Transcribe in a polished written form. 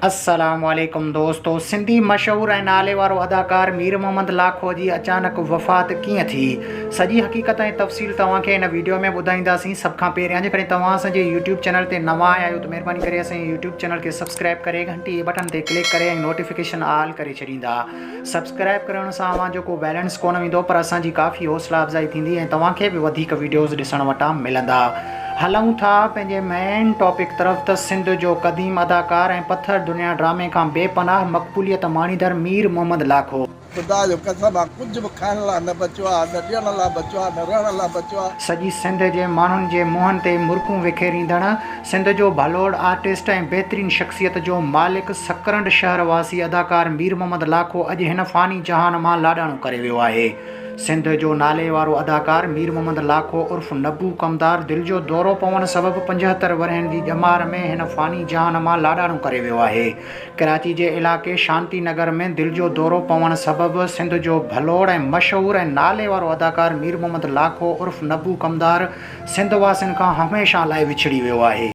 अस्सलामुअलैकुम दोस्तों। सिंधी मशहूर ऐं नाले वारो अदाकार मीर मोहम्मद लाखो जी अचानक वफ़ात कीअं थी, सॼी हक़ीक़त ऐं तफ़सील तव्हांखे हिन वीडियो में ॿुधाईंदासीं। सभ खां पहिरियां जेकॾहिं तव्हां असांजे यूट्यूब चैनल ते नवां आया आहियो त महिरबानी करे असांजे यूट्यूब चैनल खे सब्सक्राइब करे घंटी जे बटन ते क्लिक करे ऐं नोटिफिकेशन ऑल करे छॾींदा। सब्सक्राइब करण सां अव्हांजो को बैलेंस कोन वेंदो, पर असांजी काफ़ी हौसला अफ़ज़ाई थींदी ऐं तव्हांखे बि वधीक वीडियोज़ ॾिसण वटां मिलंदा। हलूं था पंहिंजे मेन टॉपिक तरफ़ त सिंध जो क़दीम अदाकार ऐं पत्थर दुनिया ड्रामे खां बेपनाह मक़बूलियत माणींदड़ मीर मोहम्मद लाखो। खुदा जो कसम आहे, कुझु बि खाइण लाइ न बचियो आहे, न ॾियण लाइ बचियो आहे, न रहण लाइ बचियो आहे। सॼी सिंध जे माण्हुनि जे मुंहंनि ते मुर्कूं विखेरींदड़ सिंध जो भलोड़ आर्टिस्ट ऐं बहितरीन शख़्सियत जो मालिक सकरंड शहर वासी अदाकार मीर मोहम्मद लाखो अॼु हिन फ़ानी जहान मां लाॾाणो करे वियो आहे। सिंध जो नाले वारो अदाकार मीर मोहम्मद लाखो उर्फ़ नब्बू कमदार दिलि जो दौरो पवण सबबि 75 वरहनि जी ॼमार में हिन फ़ानी जहान मां लाॾाणो करे वियो आहे। कराची जे इलाइक़े शांति नगर में दिलि जो दौरो पवण सबबि सिंध जो भलोड़ ऐं मशहूर ऐं नाले वारो अदाकार मीर मोहम्मद लाखो उर्फ़ नब्बू कमदार सिंध वासियुनि खां हमेशह लाइ विछड़ी वियो आहे।